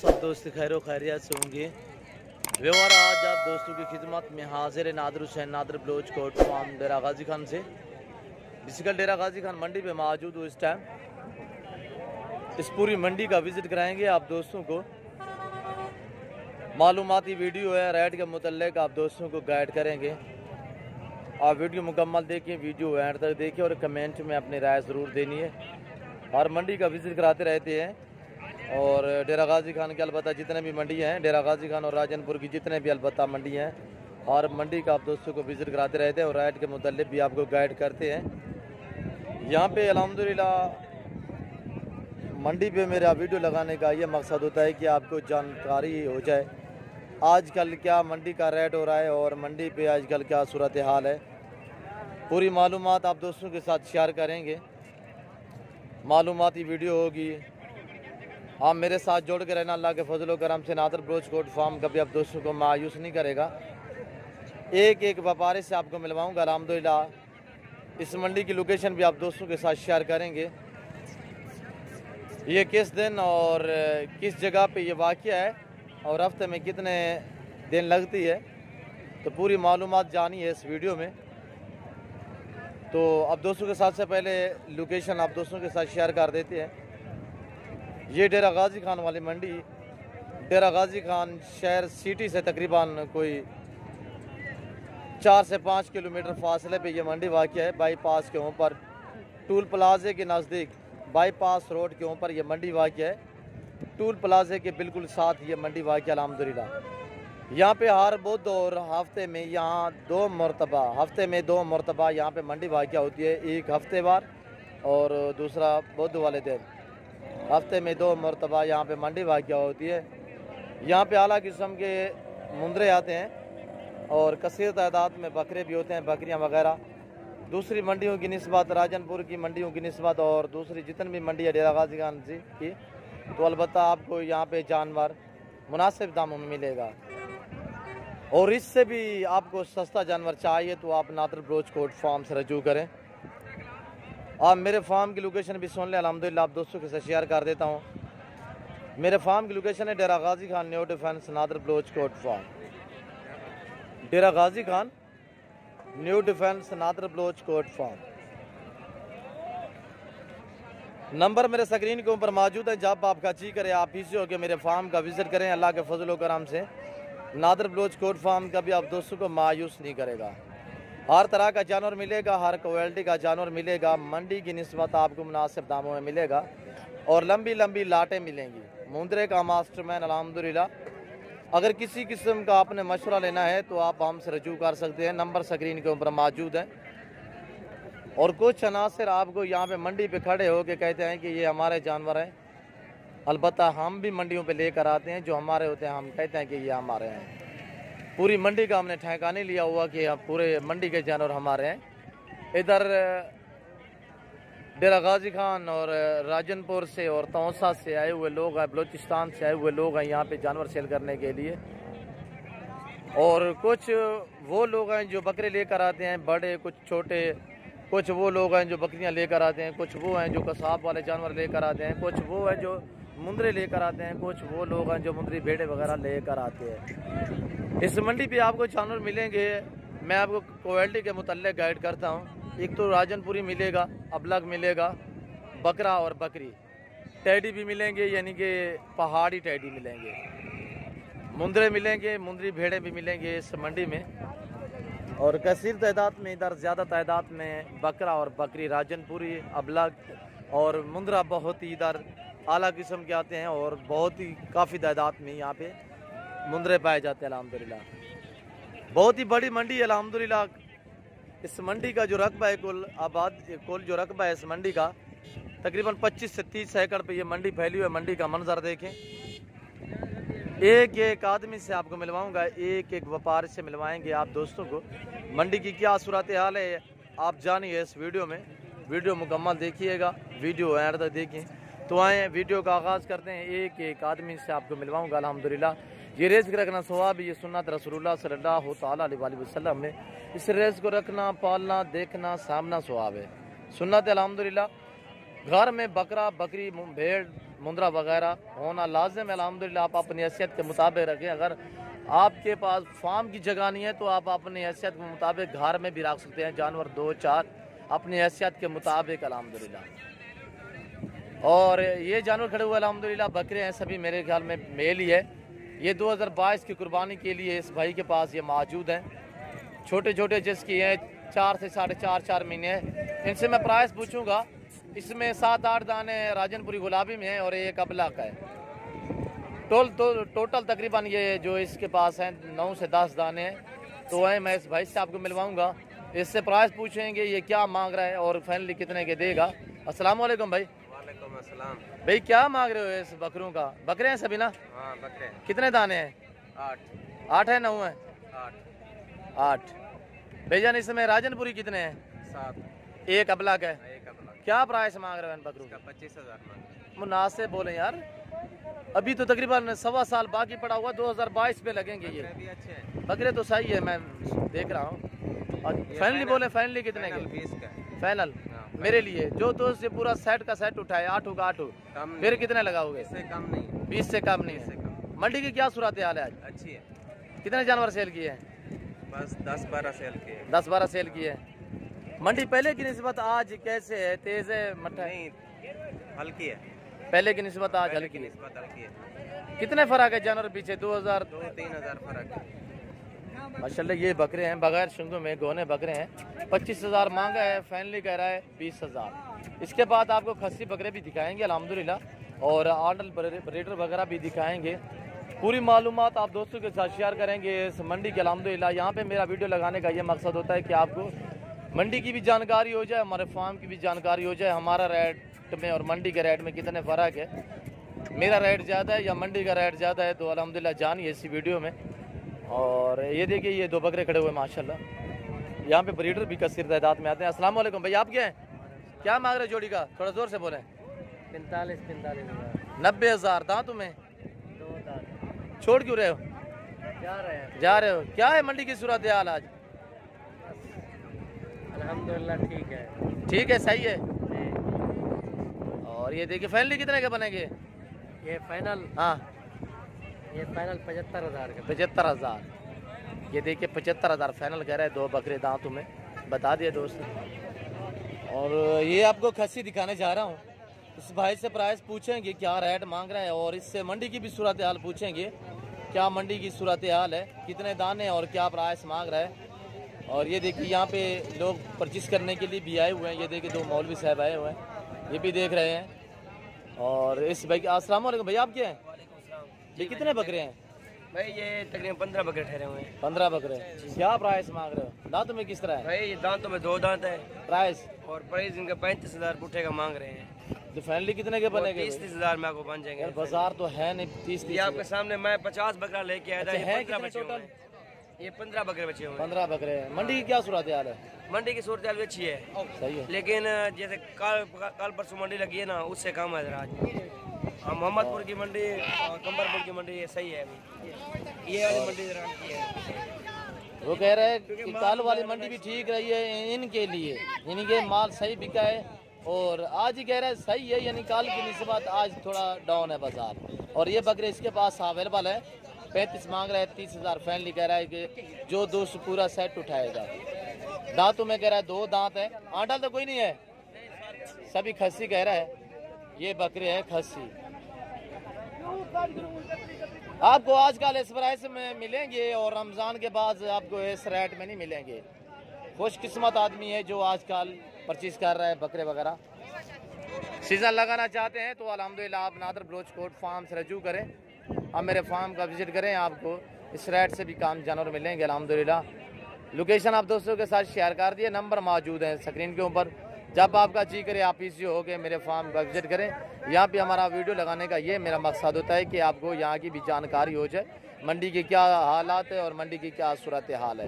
सब दोस्त खैर खैरियत से होंगे। व्यवहार आज आप दोस्तों की खिदमत में हाजिर नादर हुसैन नादर ब्लोच कोट फार्म डेरा गाजी खान से। बेसिकल डेरा गाजी खान मंडी पे मौजूद हूँ इस टाइम। इस पूरी मंडी का विजिट कराएंगे आप दोस्तों को। मालूमाती वीडियो है, रेट के मुतल्लिक आप दोस्तों को गाइड करेंगे। आप वीडियो मुकम्मल देखिए, वीडियो एंड तक देखिए और कमेंट में अपनी राय ज़रूर देनी है। हर मंडी का विजिट कराते रहते हैं और डेरा गाजी खान के अलबत्ता जितने भी मंडी हैं, डेरा गाजी खान और राजनपुर की जितने भी अलबत्ता मंडी हैं, हर मंडी का आप दोस्तों को विजिट कराते रहते हैं और रेट के मुतल्लिक भी आपको गाइड करते हैं। यहाँ पे अल्हम्दुलिल्लाह मंडी पे मेरा वीडियो लगाने का ये मकसद होता है कि आपको जानकारी हो जाए आजकल क्या मंडी का रेट हो रहा है और मंडी पे आजकल क्या सूरत हाल है। पूरी मालूमात आप दोस्तों के साथ शेयर करेंगे। मालूमाती वीडियो होगी। आप मेरे साथ जोड़ के रहना। अल्लाह के फजल करम से नादर ब्लोच कोट फार्म कभी आप दोस्तों को मायूस नहीं करेगा। एक एक व्यापारी से आपको मिलवाऊंगा अल्हम्दुलिल्लाह। इस मंडी की लोकेशन भी आप दोस्तों के साथ शेयर करेंगे। ये किस दिन और किस जगह पे ये वाक़या है और हफ्ते में कितने दिन लगती है, तो पूरी मालूमात जानी है इस वीडियो में। तो आप दोस्तों के साथ से पहले लोकेशन आप दोस्तों के साथ शेयर कर देते हैं। ये डेरा गाजी खान वाली मंडी डेरा गाजी खान शहर सिटी से तकरीबन कोई 4 से 5 किलोमीटर फासले पे ये मंडी वाक़या है। बाईपास के ऊपर टूल प्लाजे के नज़दीक बाईपास रोड के ऊपर ये मंडी वाक़या है। टूल प्लाजे के बिल्कुल साथ ये मंडी वाक़या अल्हम्दुलिल्लाह। यहाँ पे हर बुध और हफ्ते में यहाँ दो मरतबा यहाँ पे मंडी वाक़या होती है। एक हफ्तेवार और दूसरा बुध वाले दिन। हफ्ते में 2 मरतबा यहाँ पे मंडी वाक़या होती है। यहाँ पे आला किस्म के मुंदरे आते हैं और कसीर तादाद में बकरे भी होते हैं, बकरियाँ वगैरह। दूसरी मंडियों की निस्बत, राजनपुर की मंडियों की निस्बत और दूसरी जितनी भी मंडी है डेरा गाजी खान जी की, तो अलबत्ता आपको यहाँ पे जानवर मुनासिब दामों में मिलेगा। और इससे भी आपको सस्ता जानवर चाहिए तो आप नादर ब्लोच कोट फार्म से रजू करें। आप मेरे फार्म की लोकेशन भी सुन लें अल्हम्दुलिल्लाह। आप दोस्तों के साथ शेयर कर देता हूँ। मेरे फार्म की लोकेशन है Dera Ghazi Khan new defence Nadir Baloch Kot farm. Dera Ghazi Khan new defence Nadir Baloch Kot farm. Number मेरे स्क्रीन के ऊपर मौजूद है। जब आपका जी करे आप इसी होकर मेरे फार्म का विजिट करें। अल्लाह के फजल करम से नादर ब्लोच कोट फार्म का भी आप दोस्तों को मायूस नहीं करेगा। हर तरह का जानवर मिलेगा, हर क्वालिटी का जानवर मिलेगा। मंडी की निस्बत आपको मुनासिब दामों में मिलेगा और लंबी लंबी लाटें मिलेंगी। मुंदरे का मास्टरमैन अल्हम्दुलिल्लाह। अगर किसी किस्म का आपने मशवरा लेना है तो आप हमसे रजू कर सकते हैं। नंबर स्क्रीन के ऊपर मौजूद है। और कुछ अनासर आपको यहाँ पे मंडी पे खड़े होके कहते हैं कि ये हमारे जानवर हैं। अलबत्ता हम भी मंडियों पे लेकर आते हैं, जो हमारे होते हैं हम कहते हैं कि ये हमारे हैं। पूरी मंडी का हमने ठेका नहीं लिया हुआ कि पूरे मंडी के जानवर हमारे हैं। इधर डेरा गाजी खान और राजनपुर से और तौसा से आए हुए लोग हैं, बलूचिस्तान से आए हुए लोग हैं यहाँ पे जानवर सेल करने के लिए। और कुछ वो लोग हैं जो बकरे लेकर आते हैं, बड़े कुछ छोटे। कुछ वो लोग हैं जो बकरियाँ लेकर आते हैं। कुछ वो हैं जो कसाब वाले जानवर लेकर आते हैं। कुछ वो हैं जो मुंदरे लेकर आते हैं। कुछ वो लोग हैं जो मुंदरी भेड़े वगैरह लेकर आते हैं। इस मंडी पे आपको जानवर मिलेंगे। मैं आपको क्वालिटी के मुतल्लिक गाइड करता हूँ। एक तो राजनपुरी मिलेगा, अबलग मिलेगा, बकरा और बकरी। टैडी भी मिलेंगे, यानी कि पहाड़ी टैडी मिलेंगे। मुंदरे मिलेंगे, मुंदरी भेड़े भी मिलेंगे इस मंडी में। और कसीर तादाद में, इधर ज़्यादा तादाद में बकरा और बकरी, राजनपुरी, अबलग और मुंदरा बहुत ही इधर आला किस्म के आते हैं और बहुत ही काफ़ी तादाद में यहाँ पे मुंदरे पाए जाते हैं अल्हम्दुलिल्लाह। बहुत ही बड़ी मंडी है अल्हम्दुलिल्लाह। इस मंडी का जो रकबा है कुल जो रकबा है इस मंडी का तकरीबन 25 से 30 एकड़ पे ये मंडी फैली हुई है। मंडी का मंजर देखें। एक एक आदमी से आपको मिलवाऊंगा, एक एक व्यापारी से मिलवाएंगे आप दोस्तों को। मंडी की क्या सूरत हाल है आप जानिए इस वीडियो में। वीडियो मुकम्मल देखिएगा, वीडियो एंड तक देखिए। तो आए वीडियो का आगाज़ करते हैं। एक एक आदमी से आपको मिलवाऊंगा अल्हम्दुलिल्लाह। ये रेस रखना सवाब, ये सुन्नत रसूलुल्लाह सल्लल्लाहु तआला अलैहि वसल्लम में। इस रेस को रखना, पालना, देखना, सामना सवाब है, सुन्नत अल्हम्दुलिल्लाह। घर में बकरा, बकरी, भेड़ मुंद्रा वगैरह होना लाजिम है। अल्हम्दुलिल्लाह आप अपनी हैसियत के मुताबिक रखें। अगर आपके पास फार्म की जगह नहीं है तो आप अपनी हैसियत के मुताबिक घर में भी रख सकते हैं जानवर 2-4 अपनी हैसियत के मुताबिक अल्हम्दुलिल्लाह। और ये जानवर खड़े हुए अल्हम्दुलिल्लाह बकरे हैं, सभी मेरे ख्याल में मेल ही है। ये 2022 की कुर्बानी के लिए इस भाई के पास ये मौजूद हैं। छोटे छोटे जिसकी हैं 4 से 4.5 महीने। इनसे मैं प्राइस पूछूंगा। इसमें 7-8 दाने राजनपुरी गुलाबी में है और एक अबला का है। टोटल तकरीबन ये जो इसके पास हैं 9 से 10 दाने हैं। तो वह मैं इस भाई से आपको मिलवाऊंगा, इससे प्राइस पूछेंगे ये क्या मांग रहा है और फाइनली कितने के देगा। अस्सलाम वालेकुम भाई। वालेकुम अस्सलाम भाई क्या मांग रहे हो इस बकरों का? बकरे हैं सभी ना? हाँ बकरे हैं। कितने दाने हैं? 8 है 9 है? 8 भाईजान। इसमें राजनपुरी कितने हैं? 7। एक अबला का है। एक अपना क्या प्राइस मांग रहे हो इन बकरों का? 25,000 मुनासिब बोले यार, अभी तो तकरीबन 1.25 साल बाकी पड़ा हुआ, 2022 में लगेंगे ये भी अच्छे हैं। बकरे तो सही है, मैं देख रहा हूँ। और फाइनली बोले फाइनली कितने के? 20 का फाइनल हाँ, मेरे लिए जो तो से पूरा सेट का सेट उठाए 8 का 8 कम फिर कितने लगाओगे? इससे कम नहीं, 20 से कम नहीं 20 से है। कम। मंडी की क्या सूरत हाल है आज? अच्छी है। कितने जानवर सेल किए हैं? बस 10-12 सेल के। 10-12 सेल किए हैं। मंडी पहले की निस्बत आज कैसे है? तेज है मट्ठा? नहीं, हल्की है। पहले की निस्बत आज पहले हल्की की है। निस्बत हल्की है। कितने फर्क है जानवर पीछे? 2-3 हज़ार फर्क है। माशाल्लाह ये बकरे हैं बगैर शुंगों में, गोने बकरे हैं। 25,000 मांगा है, फाइनली कह रहा है 20,000। इसके बाद आपको खस्सी बकरे भी दिखाएंगे अल्हम्दुलिल्लाह और आडल ब्रीडर वगैरह भी दिखाएंगे। पूरी मालूमात आप दोस्तों के साथ शेयर करेंगे इस मंडी के अल्हम्दुलिल्लाह। यहाँ पे मेरा वीडियो लगाने का ये मकसद होता है कि आपको मंडी की भी जानकारी हो जाए, हमारे फार्म की भी जानकारी हो जाए, हमारा रेट में और मंडी के रेट में कितने फ़र्क है, मेरा रेट ज़्यादा है या मंडी का रेट ज़्यादा है, तो अल्हम्दुलिल्लाह जानिए इसी वीडियो में। और ये देखिए ये 2 बकरे खड़े हुए माशाल्लाह। यहाँ पे ब्रीडर भी कसीर तादाद में आते हैं। अस्सलाम वालेकुम भाई, आप क्या हैं? क्या मांग रहे जोड़ी का? थोड़ा ज़ोर से बोलें। 45 हज़ार। 90,000 दांतों में 2 दांत। छोड़ क्यों रहे हो? जा रहे हो। क्या है मंडी की सूरत हाल आज? अल्हम्दुलिल्लाह ठीक है। ठीक है, सही है। और ये देखिए फाइनली कितने के बनेंगे? ये फाइनल हाँ 75,000 का। 75,000। ये देखिए 75,000 फाइनल कह रहा है। 2 बकरे दांतों में बता दिए दोस्तों। और ये आपको खस्सी दिखाने जा रहा हूँ। इस भाई से प्राइस पूछेंगे क्या रेट मांग रहा है और इससे मंडी की भी सूरत हाल पूछेंगे क्या मंडी की सूरत हाल है, कितने दाने और क्या प्राइस मांग रहा है। और ये देखिए यहाँ पे लोग परचेस करने के लिए भी आए हुए हैं। ये देखिए 2 मौलवी साहब आए हुए हैं, ये भी देख रहे हैं। और इस भाई अस्सलाम वालेकुम भैया, आप क्या हैं? ये कितने बकरे हैं भाई? ये तकरीबन 15 बकरे ठहरे हुए हैं। 15 बकरे। क्या प्राइस मांग रहे हो? दांतों में किस तरह है भाई ये दांतों में 2 दांत है प्राइस? और प्राइस इनका 35,000 पुट्ठे का मांग रहे हैं। तो फाइनली कितने के बनेंगे? 30,000 में आपको बन जाएंगे। यार बाजार तो है नहीं 30 ये आपके सामने मैं 50 बकरा लेके आया था। अच्छा, ये है 15 कितने बचे हुए टोटल? हैं। ये 15 बकरे बचे हुए हैं। 15 बकरे हैं। मंडी की क्या सूरत हाल है? मंडी की सूरत हाल भी अच्छी है, सही है। लेकिन जैसे कल परसों मंडी लगी है ना, उससे कम है आज। मोहम्मदपुर की मंडी और कंबरपुर की मंडी ये सही है अभी। ये वाली मंडी जरा अच्छी है। वो कह रहे हैं कि कल वाली मंडी भी ठीक रही है इनके लिए, इनके माल सही बिका है। और आज ही कह रहे हैं सही है, यानी कल की निस्बत आज थोड़ा डाउन है बाजार। और ये बकरे इसके पास अवेलेबल है। 35 मांग रहा है, 30,000 फाइनली कह रहा है कि जो दोस्त पूरा सेट उठाएगा। दांतों में कह रहा है 2 दांत है, आटा तो कोई नहीं है, सभी खस्सी कह रहा है। ये बकरे हैं खस्सी। आपको आजकल इस प्राइस में मिलेंगे और रमज़ान के बाद आपको इस रेट में नहीं मिलेंगे। खुशकिस्मत आदमी है जो आजकल परचेज कर रहा है बकरे वगैरह। सीज़न लगाना चाहते हैं तो अल्हम्दुलिल्लाह आप नादर बलोच कोट फार्म से रजू करें, आप मेरे फार्म का विज़िट करें, आपको इस रेट से भी काम जानवर मिलेंगे अल्हम्दुलिल्लाह। लोकेशन आप दोस्तों के साथ शेयर कर दिए, नंबर मौजूद है स्क्रीन के ऊपर। जब आपका जी करे आप इसी हो के मेरे फार्म का विजिट करें। यहाँ पे हमारा वीडियो लगाने का ये मेरा मकसद होता है कि आपको यहाँ की भी जानकारी हो जाए, मंडी के क्या हालात है और मंडी की क्या सूरत हाल है।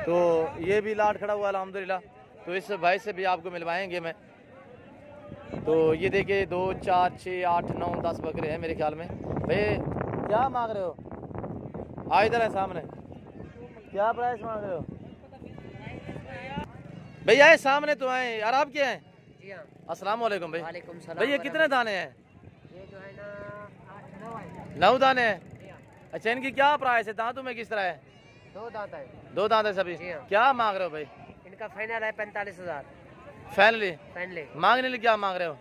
तो ये भी लाट खड़ा हुआ अल्हम्दुलिल्लाह, तो इस भाई से भी आपको मिलवाएंगे मैं। तो ये देखिए 2, 4, 6, 8, 9, 10 बकरे हैं मेरे ख्याल में। भाई क्या मांग रहे हो? आ इधर है सामने, क्या प्राइस मांग रहे हो भैया? आए सामने तो आए यार, आप क्या हैं? जी हाँ। अस्सलाम वालेकुम भाई। वालेकुम सलाम। भैया कितने दाने हैं? ये 9 दाने हैं। अच्छा, इनकी क्या प्राइस है? दांतों में किस तरह है? 2 दांत है। 2 दांत है सभी। जी हाँ। क्या मांग रहे हो भाई? इनका फाइनल है 45,000 फाइनली। फाइनली। मांगने लिए क्या मांग रहे हो?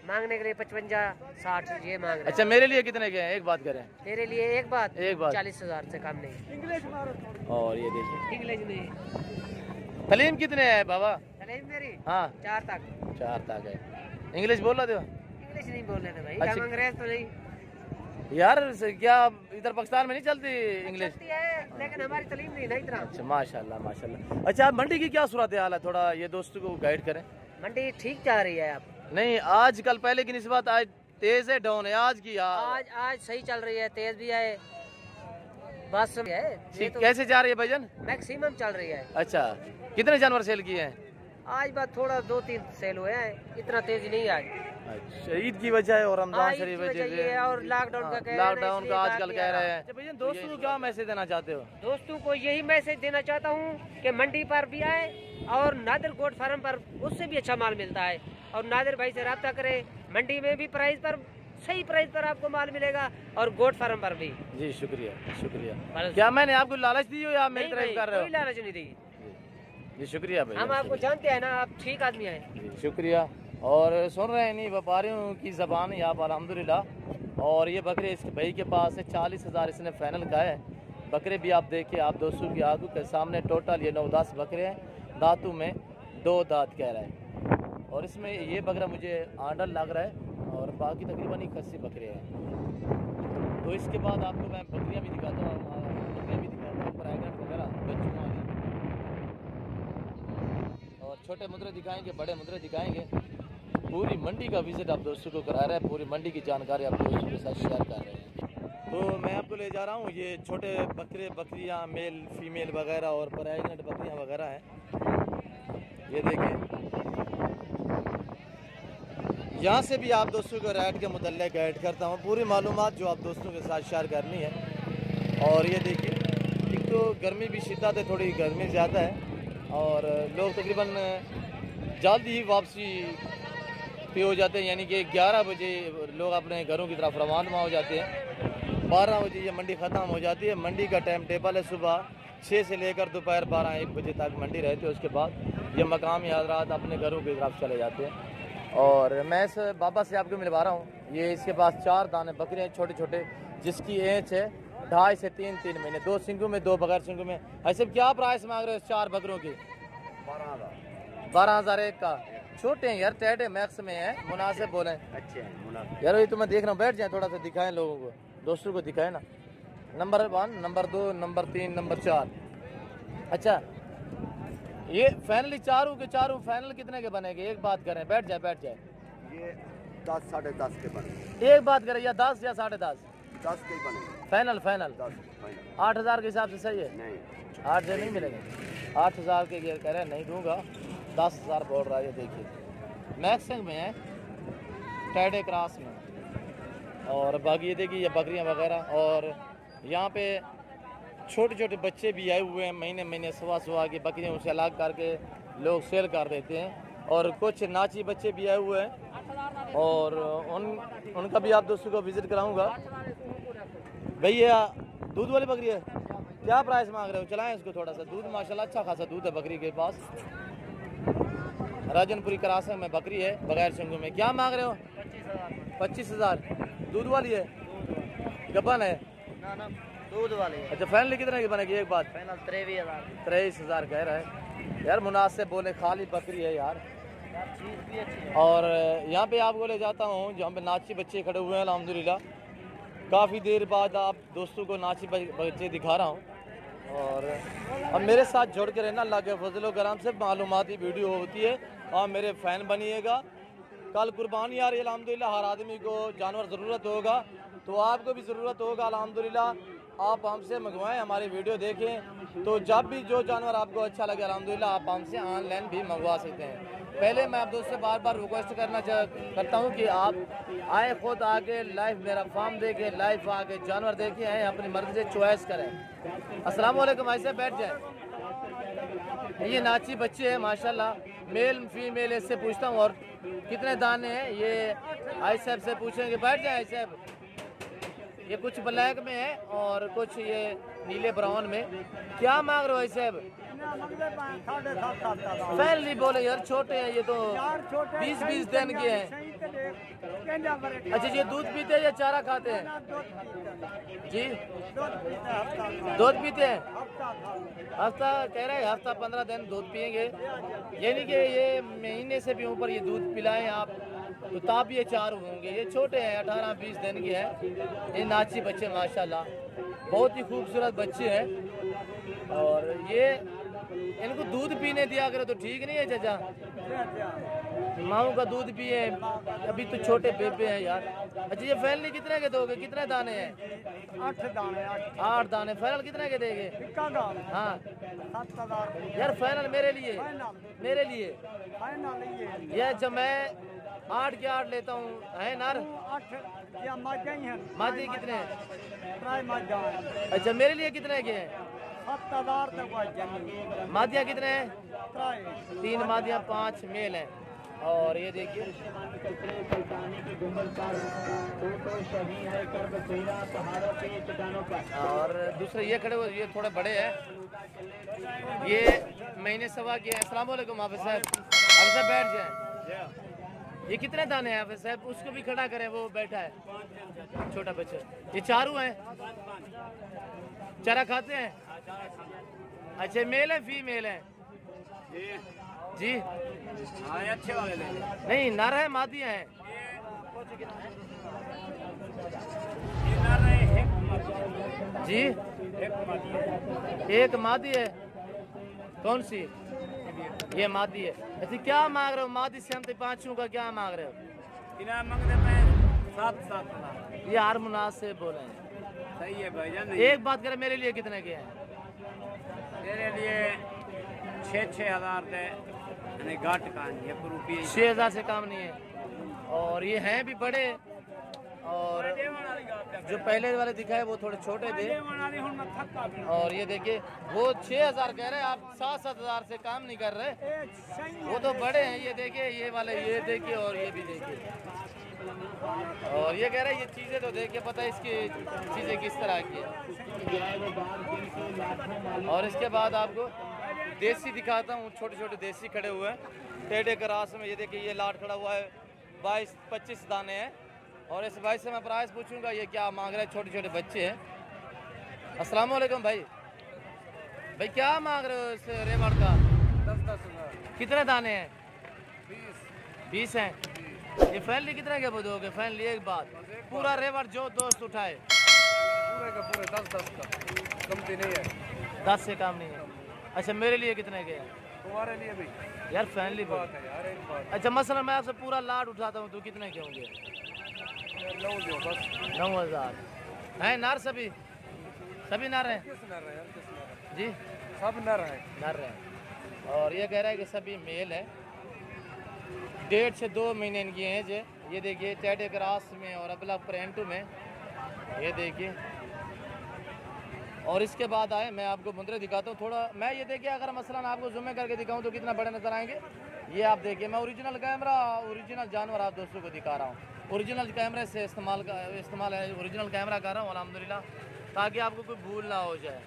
मांगने के लिए 55-60 ये मांग रहे हैं। अच्छा, मेरे लिए कितने के हैं? एक बात करें। तेरे लिए एक बात 40,000 से कम नहीं। और ये देखिए इंग्लिश नहीं। तलीम कितने है बाबा? तलीम मेरी हाँ 4 तक। 4 तक है। इंग्लिश बोल रहे थे? इंग्लिश नहीं बोल रहे थे भाई। अच्छा। हम अंग्रेज तो नहीं यार क्या इधर पाकिस्तान में नहीं चलती इंग्लिश? चलती है, लेकिन हमारी तलीम नहीं ना इतना। अच्छा माशाल्लाह माशाल्लाह। अच्छा, मंडी की क्या सूरत हाल है? थोड़ा ये दोस्तों को गाइड करें। मंडी ठीक जा रही है अब। नहीं, आज कल पहले की निस्बत आज तेज है डाउन है आज की? आज सही चल रही है, तेज भी है, बस है ये तो कैसे जा रही है भाईजान? मैक्सिमम चल रही है। अच्छा, कितने जानवर सेल किए हैं? आज बात थोड़ा 2-3 सेल हुए हैं, इतना तेज नहीं आज। अच्छा, ईद की वजह है और रमजान शरीफ वजह ये और लॉकडाउन का लॉकडाउन का आजकल कह रहे हैं। अच्छा भैया, दोस्तों को क्या मैसेज देना चाहते हो? दोस्तों को यही मैसेज देना चाहता हूँ कि मंडी पर भी आए और नादिर गोट फार्म पर उससे भी अच्छा माल मिलता है, और नादिर भाई से रब्ता करे। मंडी में भी प्राइस पर सही प्राइस पर आपको माल मिलेगा और गोट फार्म पर भी। जी शुक्रिया शुक्रिया। क्या मैंने आपको लालच दी हो या मेरी तरफ कर रहे हो? कोई लालच नहीं दी जी शुक्रिया भाई। हम आपको जानते हैं ना, आप ठीक आदमी हैं। जी शुक्रिया। और सुन रहे हैं नहीं व्यापारियों की ज़बान यहाँ पर अल्हम्दुलिल्लाह। और ये बकरे इस भाई के पास है 40,000 इसने फाइनल का है। बकरे भी आप देखिए, आप दोस्तों की आंखों के सामने टोटल ये 9-10 बकरे हैं। दांतों में 2 दांत कह रहा है, और इसमें ये बकरा मुझे आंडल लग रहा है और बाकी तकरीबन 81 बकरे हैं। तो इसके बाद आपको मैं बकरियाँ भी दिखाता हूँ, प्रेगनेंट वगैरह बच्चों वाली, और छोटे मुद्रे दिखाएंगे, बड़े मुद्रे दिखाएंगे। पूरी मंडी का विजिट आप दोस्तों को करा रहे हैं, पूरी मंडी की जानकारी आप दोस्तों के साथ शेयर कर रहे हैं। तो मैं आपको ले जा रहा हूँ, ये छोटे बकरे बकरियाँ मेल फीमेल वगैरह और प्रेगनेंट बकरियाँ वगैरह हैं। ये देखें, यहाँ से भी आप दोस्तों को रेट के मुतल्लिक़ गाइड करता हूँ, पूरी मालूमात जो आप दोस्तों के साथ शेयर करनी है। और ये देखिए, एक तो गर्मी भी शिद्दत है, थोड़ी गर्मी ज़्यादा है और लोग तकरीबन जल्दी ही वापसी पे हो जाते हैं, यानी कि 11 बजे लोग अपने घरों की तरफ रवाना हो जाते हैं। 12 बजे ये मंडी ख़त्म हो जाती है। मंडी का टाइम टेबल है सुबह 6 से लेकर दोपहर 12-1 बजे तक मंडी रहती है। उसके बाद ये मकामी हज़रात अपने घरों की तरफ चले जाते हैं। और मैं इस बाबा से आपको मिलवा रहा हूँ। ये इसके पास 4 दाने बकरे हैं छोटे छोटे, जिसकी एज है 2.5 से 3 महीने, 2 सिंगों में 2 बगैर सिंगों में। ऐसे क्या प्राइस मांग रहे हो 4 बकरों की? 12,000 एक का। छोटे हैं यार, टेढ़े मैक्स में है, मुनासिब बोले। अच्छे हैं यार ये तो मैं देख रहा हूँ, बैठ जाए थोड़ा सा दिखाएं लोगों को, दोस्तों को दिखाएं ना। Number 1, number 2, number 3, number 4। अच्छा, ये फाइनली चारों के चारों फाइनल कितने के बनेंगे? एक बात करें, बैठ जाए। ये 10 साढ़े 10 के बने। एक बात करें, या 10 या 10.5? 10 के बने। फाइनल 10 8,000 के हिसाब से सही है? नहीं, 8 से नहीं मिलेंगे। 8,000 के कह रहे हैं, नहीं दूंगा, 10,000 बोल रहा है। ये देखिए मैक्सिंग में है, टेढ़े क्रॉस में। और बाकी ये देखिए, ये बकरियां वगैरह, और यहाँ पे छोटे छोटे बच्चे भी आए हुए हैं, महीने सवा की बकरियां उसे अलग करके लोग सेल कर देते हैं। और कुछ नाची बच्चे भी आए हुए हैं, और उनका भी आप दोस्तों को विजिट कराऊंगा। भैया दूध वाली बकरी है, क्या प्राइस मांग रहे हो? चलाएं इसको थोड़ा सा। दूध माशाल्लाह अच्छा खासा दूध है बकरी के पास। राजनपुरी करासंग में बकरी है, बगैर सिंगों में। क्या मांग रहे हो? 25,000। दूध वाली है, गब्बन है? ना दूध वाली है। अच्छा, फाइनली कितने की बनेगी? एक बात, फाइनल 23,000 कह रहा है यार। मुनासिब बोले, खाली बकरी है यार। चीज भी अच्छी है। और यहाँ पे आपको ले जाता हूँ जहाँ पे नाची बच्चे खड़े हुए हैं अल्हम्दुलिल्लाह। काफ़ी देर बाद आप दोस्तों को नाची बच्चे दिखा रहा हूँ। और अब मेरे साथ जुड़ के रहना, अल्लाह के फजल करम से मालूमाती वीडियो होती है, और मेरे फ़ैन बनिएगा। कल कुर्बानी आ रही है अल्हम्दुलिल्लाह, हर आदमी को जानवर ज़रूरत होगा, तो आपको भी ज़रूरत होगा अल्हम्दुलिल्लाह। आप हमसे मंगवाएं, हमारी वीडियो देखें, तो जब भी जो जानवर आपको अच्छा लगे अल्हम्दुलिल्लाह आप हमसे ऑनलाइन भी मंगवा सकते हैं। पहले मैं आप दोस्त से बार रिक्वेस्ट करता हूँ कि आप आए, खुद आके लाइव मेरा फार्म देखें, लाइव आके जानवर देखें, आए अपनी मर्जी से चॉइस करें। अस्सलाम वालेकुम, ऐसे बैठ जाए। ये नाची बच्चे हैं माशाल्लाह, मेल फीमेल इससे पूछता हूँ। और कितने दाने हैं ये आई साहब से पूछेंगे। बैठ जाए आई साहब। ये कुछ ब्लैक में है और कुछ ये नीले ब्राउन में। क्या मांग रहे हो भाई साहब? फैमिली बोले यार छोटे हैं ये तो 20-20 दिन के हैं। अच्छा ये दूध पीते हैं या चारा खाते हैं जी? दूध पीते हैं। हफ्ता कह रहे हैं हफ्ता 15 दिन दूध पियेंगे, यानी कि ये महीने से भी ऊपर ये दूध पिलाएं आप तो ताप ये चार होंगे। ये छोटे हैं 18-20 दिन के हैं। ये नाची बच्चे माशाल्लाह बहुत ही खूबसूरत बच्चे हैं। और ये इनको दूध पीने दिया करो तो ठीक नहीं है चाचा? माओ का दूध पिए, अभी तो छोटे बेबे हैं यार। अच्छा ये फैनली कितने के दोगे? कितने दाने हैं? 8 दाने। फाइनल कितने के देंगे? हाँ यार फाइनल मेरे लिए यार जब मैं 8 के 8 लेता हूँ है नार। मादी कितने हैं? अच्छा मेरे लिए कितने के हैं? 7,000 तक। मादिया कितने हैं? 3 मादिया 5 मेल हैं। और ये देखिए और दूसरे ये खड़े हुए ये थोड़े बड़े हैं, ये महीने सवा के हैं। अस्सलाम वालेकुम हाफिज साहब। हाफिज साहब बैठ जाएं। ये कितने दाने हैं हाफिज साहब? उसको भी खड़ा करें, वो बैठा है छोटा बच्चा। ये चारों हैं, चारा खाते हैं? अच्छा मेल है फीमेल है जी? हाँ अच्छे वाले ले नहीं नर है मादिया है? जी एक मादी है। कौन सी? ये मादी है। अच्छा क्या मांग रहे हो? मादी से हम 5 का क्या मांग रहे हो? सात सात ये हार मुनासिब बोले हैं। सही है भाईजान। एक बात करें मेरे लिए कितने के हैं? मेरे लिए 6-6 हज़ार के घाट का 6,000 से काम नहीं है। और ये हैं भी बड़े, और जो पहले वाले दिखाए वो थोड़े छोटे थे। और ये देखिए वो 6,000 कह रहे हैं, आप 7-7 हज़ार से काम नहीं कर रहे। वो तो बड़े हैं। ये देखिए ये वाले, ये देखिए और ये भी देखिए। और ये कह रहे हैं ये चीज़ें तो देखिए पता है इसकी चीज़ें किस तरह की है। और इसके बाद आपको देसी दिखाता हूँ। छोटे छोटे देसी खड़े हुए हैं टेढ़े क्रास में। ये देखिए ये लाट खड़ा हुआ है, 22-25 दाने हैं। और इस भाई से मैं प्राइस पूछूंगा ये क्या मांग रहे हैं। छोटे छोटे बच्चे हैं। अस्सलाम वालेकुम भाई। भाई क्या मांग रहे हो इस रेवड़ का? 10-10 हज़ार। कितने दाने हैं? 20 हैं। ये फैनली कितने के दोगे? फैनली एक बात पूरा रेवड़ जो दोस्त उठाए पूरे का पूरे 10-10 का, कमती नहीं है। 10 से काम नहीं है। अच्छा मेरे लिए कितने के हैं? तुम्हारे लिए भी यार फैनली बात है यार एक बात। अच्छा मसला मैं आपसे पूरा लाट उठाता हूँ तो कितने के होंगे? 9,000 हैं। नार सभी नार हैं जी? सब नर है। नर हैं। और ये कह रहा है कि सभी मेल है। 1.5 से 2 महीने इनकी एज है। ये देखिए टेढ़े क्रास में और अबला प्रेंटू में, ये देखिए। और इसके बाद आए मैं आपको मुंदरे दिखाता हूँ थोड़ा। मैं ये देखिए अगर मसलन आपको जूम करके दिखाऊँ तो कितना बड़े नजर आएंगे। ये आप देखिए मैं ओरिजिनल कैमरा ओरिजिनल जानवर आप दोस्तों को दिखा रहा हूँ। ओरिजिनल कैमरे से इस्तेमाल है, ओरिजिनल कैमरा कर रहा हूँ अल्हम्दुलिल्लाह, ताकि आपको कोई भूल ना हो जाए।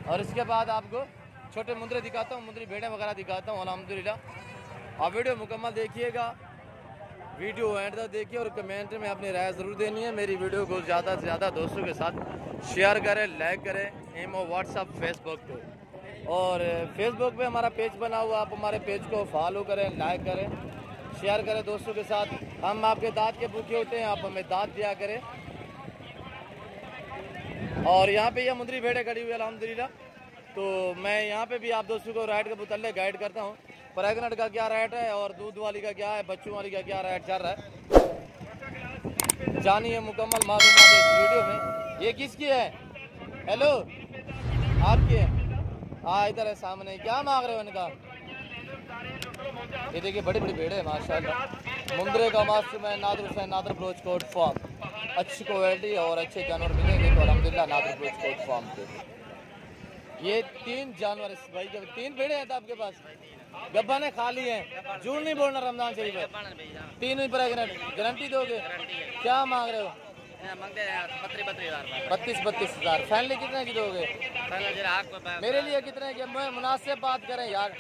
और इसके बाद आपको छोटे मुंदरे दिखाता हूँ, मुंदरी भेड़ें वगैरह दिखाता हूँ अल्हम्दुलिल्लाह। आप वीडियो मुकम्मल देखिएगा, वीडियो एंड तक देखिए और कमेंट में अपनी राय ज़रूर देनी है। मेरी वीडियो को ज़्यादा से ज़्यादा दोस्तों के साथ शेयर करें, लाइक करें। ईमो, व्हाट्सअप, फेसबुक पे। और फेसबुक पे हमारा पेज बना हुआ, आप हमारे पेज को फॉलो करें, लाइक करें, शेयर करें दोस्तों के साथ। हम आपके दाँत के भूखे होते हैं, आप हमें दाँत दिया करें। और यहाँ पे ये मुंदरी भेड़ें खड़ी हुई है अल्हम्दुलिल्लाह। तो मैं यहाँ पे भी आप दोस्तों को राइट के मुतल्लिक़ गाइड करता हूँ। प्रेगनेंट का क्या रेट है और दूध वाली का क्या है, बच्चों वाली का क्या रेट चल रहा है, जानिए मुकम्मल मालूमात इस वीडियो में। ये किसकी है? हेलो आपकी है? हाँ इधर है सामने। क्या मांग रहे हो इनका? ये देखिए बड़ी बड़ी भेड़ है माशाल्लाह। मुंदरे का मास्टरमैन नादिर हुसैन, नादिर बलोच कोट फार्म। अच्छी क्वालिटी और अच्छे जानवर मिलेंगे तो अल्हम्दुलिल्लाह नादिर बलोच कोट फार्म के। ये 3 जानवर इस भाई के 3 भेड़े हैं तो आपके पास गब्बा ने खाली हैं। झूठ नहीं बोलना रमजान शरीफ है। 3 ही प्रेगनेंट गारंटी दोगे? क्या मांग रहे हो? मांगते हैं 32,000। 32,000 फाइनली कितने की दोगे? मेरे लिए कितने की? मुनासिब बात करें यार।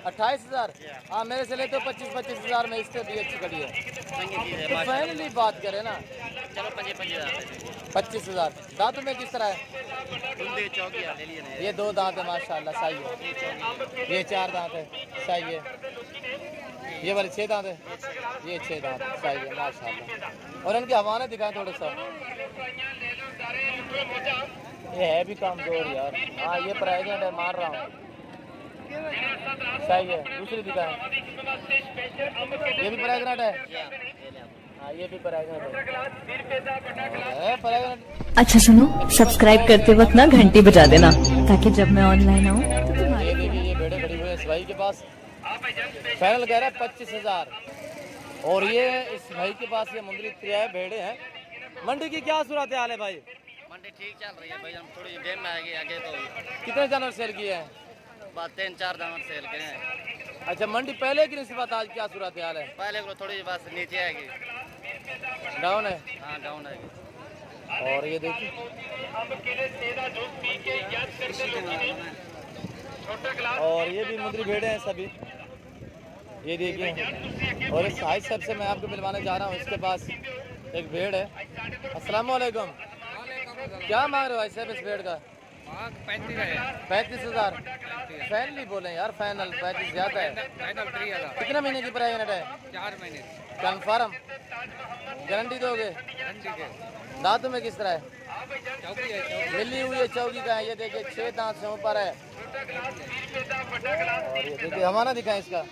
28,000। हाँ मेरे से ले तो 25,000 में, इससे भी अच्छी खड़ी है तो फाइनली बात करें ना। चलो 25,000। दांतों में किस तरह है? ये 2 दांत है माशाल्लाह, सही है। ये 4 दांत है, सही है। ये वाले 6 दांत है, ये 6 दांत, सही है माशाल्लाह। और इनके हवाने दिखाएं थोड़ा सा। ये है भी कमजोर यार। हाँ ये प्रेग्नेंट है, मार रहा हूँ, सही है। दूसरी दिखाएं, ये भी प्रेग्नेंट है। हाँ ये भी प्रेग्नेंट है, प्रेग्नेंट। अच्छा सुनो, सब्सक्राइब करते वक्त ना घंटी बजा देना ताकि जब मैं ऑनलाइन आऊँ तो तुम्हारे। ये देखिए ये भेड़े खड़ी हुई है इस भाई के पास। फाइनल कह रहा है 25,000। और ये इस भाई के पास ये मुंदरी 3 भेड़े हैं। मंडी की क्या सूरत हाल है भाई? मंडी ठीक चल रही है भाई, हम थोड़ी देर में आएगी आगे तो। कितने जानवर सेल किए हैं? बात 3-4 जानवर सेल करे हैं। अच्छा मंडी पहले की निस्बत आज क्या सूरत हाल है? पहले को थोड़ी बस नीचे आएगी, डाउन है। हाँ डाउन आएगी। और ये देखिए और ये भी मुंदरी भेड़े हैं सभी, ये देखिए। और इस हाई साहब से मैं आपको मिलवाने जा रहा हूँ, इसके पास एक भेड़ है। अस्सलाम वालेकुम। क्या मांग रहे हो भाई साहब इस भेड़ का? 35,000। फाइनली बोले यार, फाइनल 35 ज्यादा है। कितने महीने की प्रेग्नेंट है? 4 महीने। कन्फर्म गारंटी दोगे? दांतों में किस तरह है? मिली हुई है, चौकी का है। ये देखिए 6 दांत से ऊपर है। और ये देखिए हमारा दिखाएं इसका,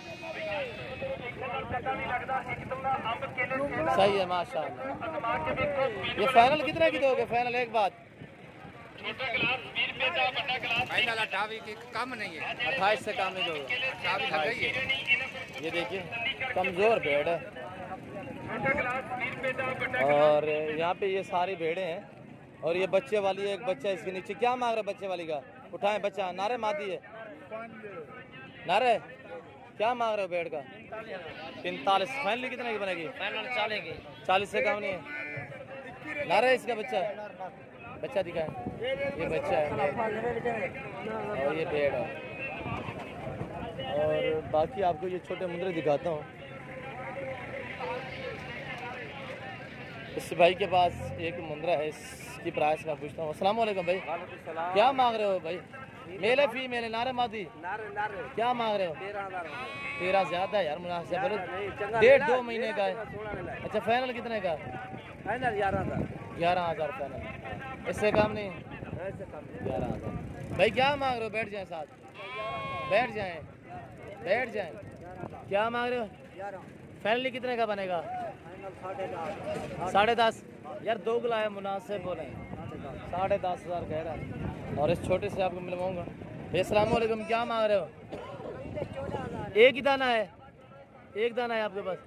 सही है माशाल्लाह। ये फाइनल कितने की दोगे? फाइनल एक बात, फाइनल 28 की कम नहीं है, 28 से कम नहीं दोगे? 28 ये देखिए कमजोर भेड़ है। और यहाँ पे ये सारी भेड़े हैं। और ये बच्चे वाली है, एक बच्चा इसके नीचे। क्या मांग रहे बच्चे वाली का? उठाएं बच्चा। नारे मादी है, नारे क्या मांग रहे हो भेड़ का? 45। फाइनली कितने की बनेगी? फाइनल 40 की। 40 से कम नहीं है। नारे इसका बच्चा, बच्चा दिखाएं। ये बच्चा है और ये भेड़ है। और बाकी आपको ये छोटे मुंदरे दिखाता हूँ। इस भाई के पास एक मुंदरा है, इसकी प्राइस मैं पूछता हूँ। अस्सलाम वालेकुम भाई, क्या मांग रहे हो भाई? मेल है फीमेल है? नारे मादी? क्या मांग रहे हो? 13 ज्यादा है यार, मुनासिब बोलो। 1.5-2 महीने का है। अच्छा फाइनल कितने का? फाइनल 11,000। 11,000 फाइनल, इससे कम नहीं? 11,000। भाई क्या मांग रहे हो? बैठ जाए साथ, बैठ जाए, बैठ जाए। क्या मांग रहे हो? फाइनली कितने का बनेगा? 10.5 यार, 2 गुला है, मुनासिब बोले। 10,500 कह रहा है। और इस छोटे से आपको मिलवाऊंगा। अस्सलाम वालेकुम, क्या मांग रहे हो? 1 ही दाना है? 1 दाना है आपके पास?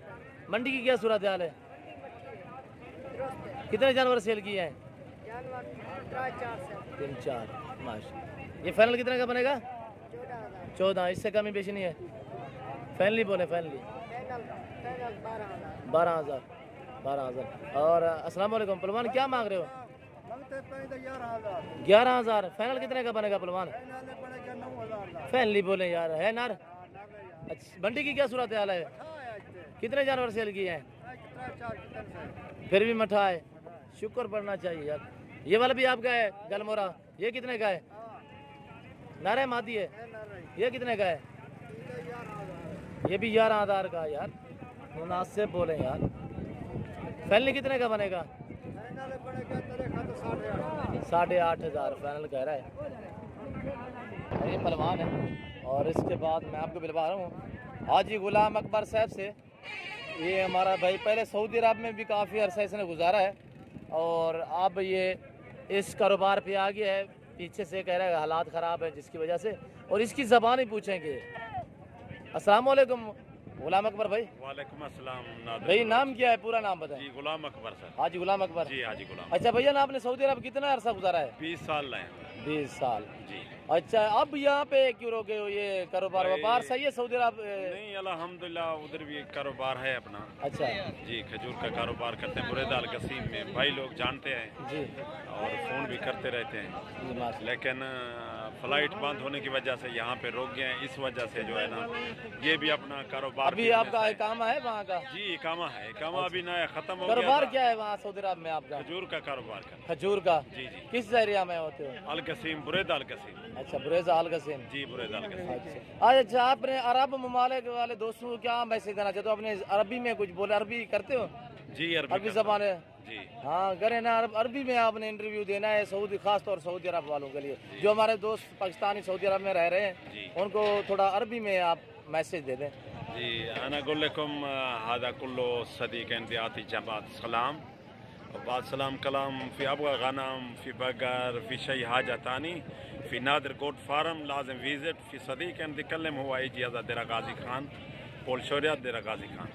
मंडी की क्या सूरत हाल है? कितने जानवर सेल किए हैं? 3-4 माशाल्लाह। ये फाइनल कितने का बनेगा? 14। इससे कमी बेशी नहीं है? फाइनली बोले, फाइनली 12,000। और अस्सलाम वालेकुम, पहलवान क्या मांग रहे हो? 11,000। फाइनल कितने का बनेगा पहलवान? फाइनली बोले यार, है नार। अच्छा मंडी की क्या सूरत हाल है? कितने जानवर सेल किए हैं? फिर भी मठा है, शुक्र पड़ना चाहिए यार। ये वाला भी आपका है गलमोरा, ये कितने का है? नारे मादी है, ये कितने का है? ये भी 11,000 का यार, मुनासिब बोले यार। फाइनल कितने का बनेगा? 8,500 फाइनल कह रहा है। ये पहलवान है। और इसके बाद मैं आपको मिलवा रहा हूँ हाजी गुलाम अकबर साहब से। ये हमारा भाई पहले सऊदी अरब में भी काफ़ी अरसा इसने गुजारा है और अब ये इस कारोबार पे आ गया है। पीछे से कह रहा है हालात ख़राब है जिसकी वजह से, और इसकी ज़बान ही पूछेंगे। अस्सलाम वालेकुम गुलाम अकबर भाई। वालेकुम अस्सलाम। भाई नाम क्या है? पूरा नाम बताएं। जी गुलाम अकबर सर। हाजी गुलाम अकबर जी हाजी गुलाम। अच्छा भैया ना आपने सऊदी अरब कितना अरसा गुजारा है? 20 साल रहे। 20 साल। जी। अच्छा, अब यहाँ पे क्यों रोके हो? ये कारोबार व्यापार सही है सऊदी अरब? नहीं, अल्हम्दुलिल्लाह उधर भी कारोबार है अपना। अच्छा जी, खजूर का कारोबार करते हैं बुरेदा अल कसीम में, भाई लोग जानते हैं जी, और फ़ोन भी करते रहते हैं, जी माशाल्लाह। लेकिन फ्लाइट बंद होने की वजह से यहाँ पे रोक गए हैं, इस वजह से जो है ना ये भी अपना कारोबार। अभी आपका इकामा है वहाँ का? जी, इकामा है, इकामा अभी नया ख़त्म हो गया। कारोबार क्या है वहाँ सऊदी अरब में आपका? खजूर का कारोबार का। खजूर का? जी जी। किस एरिया में होते हो? अल कसीम, बुरेदा अल कसीम। अच्छा, बुरेदा अल कसीम। जी, बुरेदा अल कसीम। अच्छा अच्छा, आपने अरब ममालिक वाले दोस्तों को क्या मैसेज देना चाहते हो? अपने अरबी में कुछ बोले, अरबी करते हो? जी, अरबी जबान है जी। हाँ, करें ना, अरबी में आपने इंटरव्यू देना है सऊदी, खास तौर सऊदी अरब वालों के लिए। जो हमारे दोस्त पाकिस्तानी सऊदी अरब में रह रहे हैं उनको थोड़ा अरबी में आप मैसेज दे दें। जी, अना गुल्लकुम हादा कुल्लो सदीक इंतियाती जमात सलाम बाद सलाम कलाम फी अबगा गनाम फी बगर फी शई हाजतानी फी नादिर गोट फार्म लाजिम विजिट फी सदीक इंतकल्लम हुआ इजाज़ा देरा गाजी खान पोल शोरिया देरा गाजी खान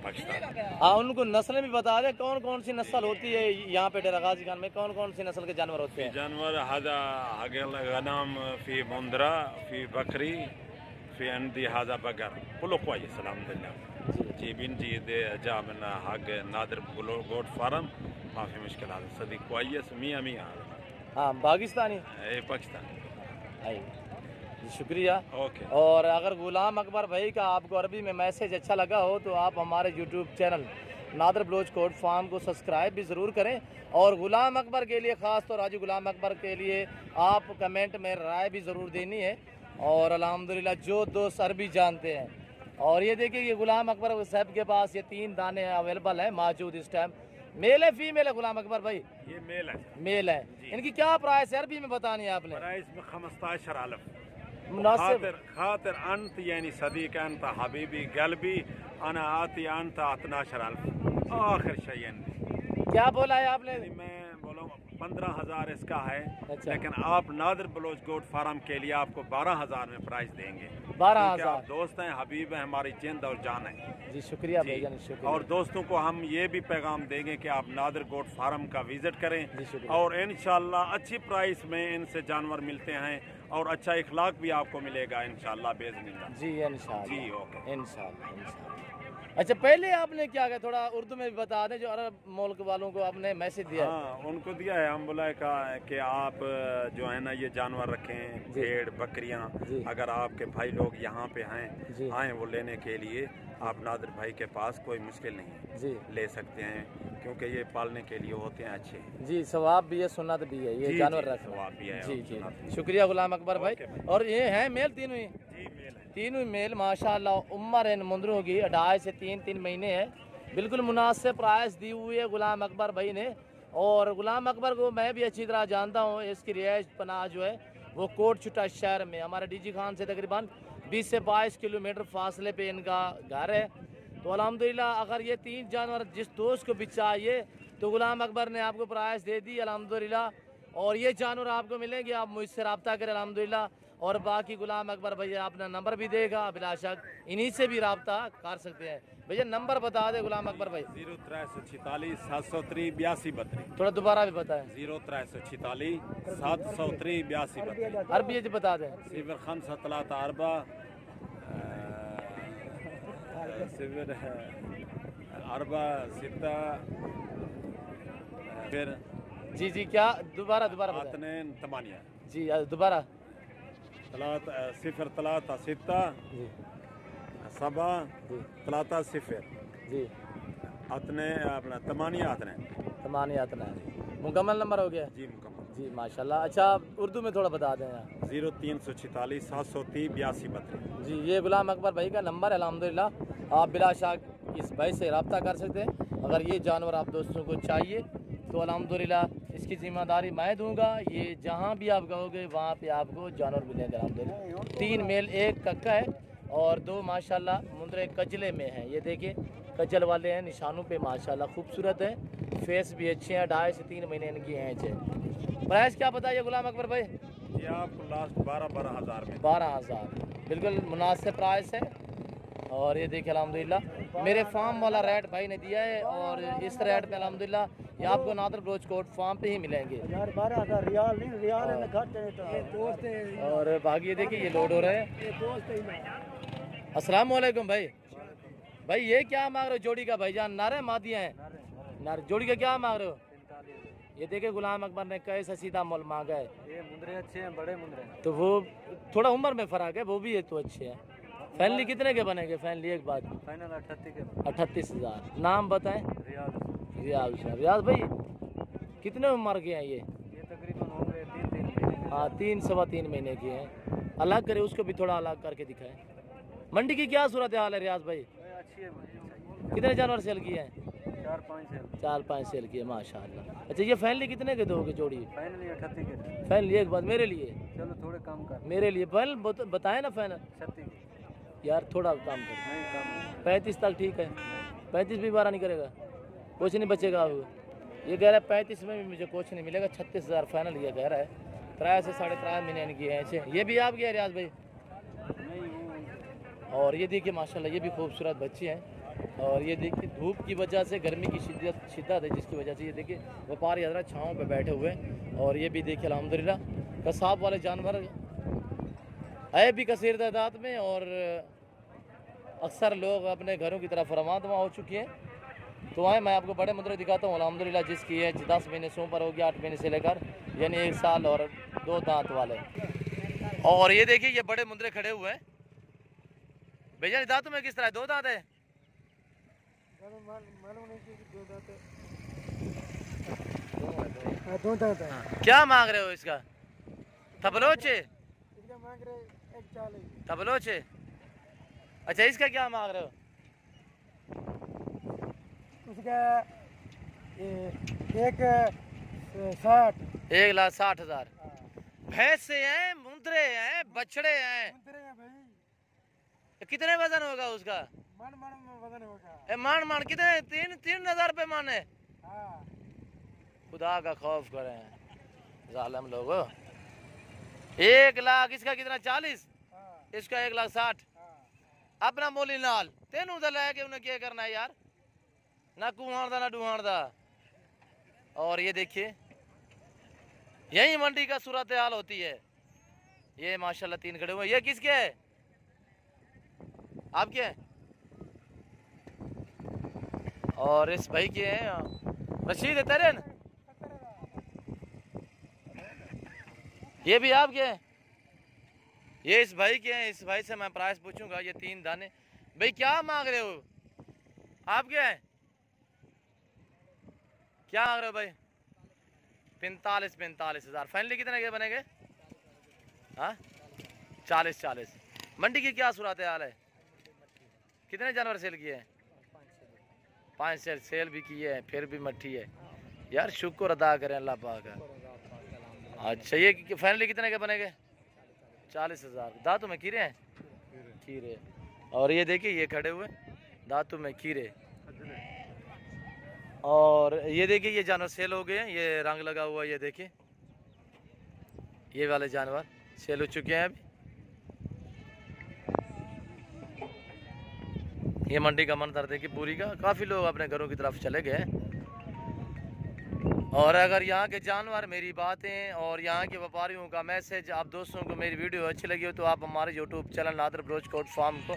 पाकिस्तान। हाँ, उनको नस्लें भी बता दें, कौन कौन सी नस्ल होती है यहाँ पे डेरा गाजी खान में? कौन कौन सी नस्ल के जानवर होते हैं? जानवर हादा हगल गनाम फी मुंदरा फी बकरी फी अंदी हादा बगर कुल्लो क्वाइस अल्हम्दुलिल्लाह। जी बिन जी दे जा मन हग नादिर गोट फार्म माफी मुश्किल सदी क्वाइस मियाँ मियाँ। हाँ, पाकिस्तानी पाकिस्तान। शुक्रिया। ओके। और अगर गुलाम अकबर भाई का आपको अरबी में मैसेज अच्छा लगा हो तो आप हमारे YouTube channel Nadir Baloch Kot farm को सब्सक्राइब भी ज़रूर करें। और गुलाम अकबर के लिए ख़ास तौर आज गुलाम अकबर के लिए आप कमेंट में राय भी ज़रूर देनी है। और अल्हम्दुलिल्लाह जो दोस्त अरबी जानते हैं, और ये देखिए ये गुलाम अकबर साहब के पास ये 3 दाने अवेलेबल हैं मौजूद इस टाइम। मेल है फीमेल है गुलाम अकबर भाई? ये मेल है। मेल है। इनकी क्या प्राइस है अरबी में बतानी है आपने? प्राइस में 15,000 मुनासिब खातिर अंत यानी सदीक अंत हबीबी गलबी अना आती अंत 12,000 आखिर शयन। क्या बोला है आपने? मैं बोला 15,000 इसका है। अच्छा। लेकिन आप नादिर बलोच गोट फार्म के लिए आपको 12,000 में प्राइस देंगे। 12,000। दोस्त हैं, हबीब है, हमारी जिंद और जान है। जी शुक्रिया भाईजान, शुक्रिया। और दोस्तों को हम ये भी पैगाम देंगे कि आप नादिर गोट फार्म का विजिट करें और इंशाल्लाह अच्छी प्राइस में इनसे जानवर मिलते हैं और अच्छा इखलाक भी आपको मिलेगा इंशाल्लाह बेइज़्निल्लाह। जी इंशाल्लाह। जी ओके, इंशाल्लाह। अच्छा, पहले आपने क्या किया, थोड़ा उर्दू में भी बता दें, जो अरब मुल्क वालों को आपने मैसेज दिया? हाँ, उनको दिया है। हम बोला कि आप जो है ना ये जानवर रखें, भेड़ बकरियां, अगर आपके भाई लोग यहाँ पे हैं आए वो लेने के लिए, आप नादिर भाई के पास कोई मुश्किल नहीं है जी, ले सकते हैं, क्योंकि ये पालने के लिए होते हैं अच्छे जी। सवाब भी है, सुन्नत भी है, ये जानवर रखना सवाब भी है। जी जी, शुक्रिया गुलाम अकबर भाई। और ये है मेल तीनों ही? तीनों मेल माशाल्लाह। उम्र इन मुंदरों की 2.5 से 3 महीने है। बिल्कुल मुनासिब प्राइस दी हुई है गुलाम अकबर भाई ने। और गुलाम अकबर को मैं भी अच्छी तरह जानता हूँ। इसकी रिहाइश पनाह जो है वो कोट छुट्टा शहर में हमारे डीजी खान से तकरीबन 20 से 22 किलोमीटर फासले पे इनका घर है। तो अल्हम्दुलिल्लाह अगर ये 3 जानवर जिस दोस्त को भी चाहिए तो गुलाम अकबर ने आपको प्राइस दे दी अल्हम्दुलिल्लाह। और ये जानवर आपको मिलेंगे, आप मुझसे रब्ता करें अल्हम्दुलिल्लाह। और बाकी गुलाम अकबर भैया अपना नंबर भी देगा, बिला शक इन्हीं से भी रब्ता कर सकते हैं। भैया नंबर बता दे गुलाम अकबर भाई। 0346 703 82 32। थोड़ा दोबारा भी बताएं। 0346 703 82 32। अरबी बता दें। 05 3 4 0 4 6 फिर जी जी क्या दोबारा बताएं। 8 जी दोबारा 0 3 6 7 3 0 जी अपने अपना 8 मुकम्मल नंबर हो गया जी, मुकम्मल जी माशाल्लाह। अच्छा उर्दू में थोड़ा बता दें यार। 0346 730 82 32 जी, ये गुलाम अकबर भाई का नंबर है अल्हम्दुलिल्लाह। आप बिला शक इस भाई से रब्ता कर सकते हैं। अगर ये जानवर आप दोस्तों को चाहिए तो अल्हम्दुलिल्लाह इसकी जिम्मेदारी मैं दूंगा। ये जहाँ भी आप कहोगे वहाँ पे आपको जानवर मिलेगा अल्हम्दुलिल्लाह। 3 मेल 1 कक्का है और 2 माशाल्लाह मुंदरे कजले में है। ये देखिए कजल वाले हैं, निशानों पे माशाल्लाह खूबसूरत है, फेस भी अच्छे हैं। 2.5 से 3 महीने इनकी एज है। प्राइस क्या बताइए गुलाम अकबर भाई? ये आपको लास्ट 12 हज़ार में। 12,000 बिल्कुल मुनासिब प्राइस है। और ये देखिए अल्हम्दुलिल्लाह मेरे फार्म वाला रेट भाई ने दिया है और इस रेट पे अल्हम्दुलिल्लाह ये आपको नादर बलोच कोट फार्म पे ही मिलेंगे। 12,000 रियाल नहीं, रियाल है घट है दोस्त है। और बाकी ये देखिए ये लोड हो रहा है। अस्सलाम वालेकुम भाई। भाई ये क्या मांग रहे हो जोड़ी का भाईजान? नारे मादिया है नारे, जोड़ी का क्या मांग रहे हो? ये देखे गुलाम अकबर ने कैसा सीधा मोल मांगा है। ये मुंदरे अच्छे हैं, बड़े मुंदरे। तो वो थोड़ा उम्र में फर्क है, वो भी है तो अच्छे हैं। फैनली कितने के बनेंगे? फैनली एक बात फाइनल 38 के। 38,000। नाम बताएं। रियाज भाई कितने उम्र के हैं ये? तकरीबन हो गए 3 महीने। हाँ 3 सवा 3 महीने के हैं। अलग करे उसको भी थोड़ा अलग करके दिखाएं। मंडी की क्या सूरत हाल है रियाज भाई? अच्छी है। कितने जानवर सेल किए हैं? 4-5 सेल किए माशाल्लाह। अच्छा ये फैनली कितने के दोगे जोड़ी? फाइनली 38 के। फैनली एक बात मेरे लिए, चलो थोड़े कम कर। मेरे लिए फैनल बताए ना फैनल 36 यार, थोड़ा कम कर। नहीं कम। 35 तक ठीक है। 35 भी 12 नहीं करेगा, कुछ नहीं बचेगा। अब ये कह रहा है 35 में भी मुझे कुछ नहीं मिलेगा। 36,000 फाइनल ये कह रहा है। 3 से 3.5 महीने की है ऐसे। ये भी आप गया रियाज भाई? और ये देखिए माशाल्लाह ये भी खूबसूरत बच्चे हैं। और ये देखिए धूप की वजह से, गर्मी की शिद्दत है जिसकी वजह से ये देखिए व्यापारी हजरत छाँव पे बैठे हुए हैं। और ये भी देखिए अल्हम्दुलिल्लाह कसाब वाले जानवर है भी कसीर तादाद में। और अक्सर लोग अपने घरों की तरफ रवाना हो चुके हैं। तो आए मैं आपको बड़े मुंदरे दिखाता हूँ अल्हम्दुलिल्लाह, जिसकी है 10 महीने से ऊपर हो गया, 8 महीने से लेकर यानी 1 साल और 2 दांत वाले। और ये देखिए ये बड़े मुंदरे खड़े हुए हैं। भैया दांतों में किस तरह 2 दांत है? दो दांत है। क्या मांग रहे हो इसका? तबलोचे मांग रहे 140। तबलोचे। अच्छा इसका क्या मांग रहे हो? उसका 1,60,000। 1,60,000। भैंसे हैं, मुंदरे हैं, बछड़े हैं। कितने वजन होगा उसका? मन में वजन होगा। मान कितने? 3,000 रुपये मान है। खुदा का खौफ करें जालिम लोगो। 1 लाख। इसका कितना? 40। इसका 1,60,000। अपना मोली नाल तेन उधर लैके उन्हें क्या करना है यार, ना कुहाड़ ना डुहाड़ दा। और ये देखिए यही मंडी का सूरत हाल होती है। ये माशाल्लाह 3 खड़े हुए। ये किसके है? आपके हैं? और इस भाई के हैं रशीद है तेरे न? ये भी आपके हैं? ये इस भाई के हैं। इस भाई से मैं प्राइस पूछूंगा। ये 3 दाने भाई क्या मांग रहे हो? आपके हैं? क्या मांग रहे हो भाई? 45,000। फाइनली कितने के बनेंगे? हाँ 40। मंडी की क्या सूरत हाल है? कितने जानवर सेल किए हैं? 5 सेल भी किए हैं, फिर भी मट्ठी है यार। शुक्र अदा करें अल्लाह पाक का। अच्छा ये फाइनली कितने के बनेंगे? 40,000। दांतों में कीरे हैं? कीरे। और ये देखिए ये खड़े हुए दांतों में कीरे। और ये देखिए ये जानवर सेल हो गए हैं। ये रंग लगा हुआ ये देखिए, ये वाले जानवर सेल हो चुके हैं अभी। ये मंडी का मंजर देखिए पूरी का। काफ़ी लोग अपने घरों की तरफ चले गए। और अगर यहाँ के जानवर, मेरी बातें और यहाँ के व्यापारियों का मैसेज आप दोस्तों को मेरी वीडियो अच्छी लगी हो तो आप हमारे YouTube channel Nadir Baloch Kot farm को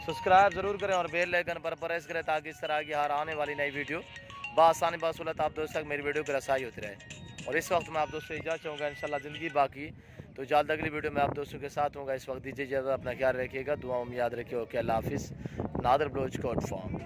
सब्सक्राइब ज़रूर करें और बेल आइकन पर प्रेस करें ताकि इस तरह की हर आने वाली नई वीडियो बासानी बासूलत आप दोस्तों तक मेरी वीडियो की रसाई होती रहे। और इस वक्त मैं आप दोस्तों इजाज़त चाहूँगा इंशाल्लाह ज़िंदगी बाकी तो जल्द अगली वीडियो में आप दोस्तों के साथ होगा। इस वक्त दीजिए इजाज़त, अपना ख्याल रखिएगा, दुआओं में याद रखिए। ओके अल्लाह हाफिज़। नादर बलोच कोट फार्म।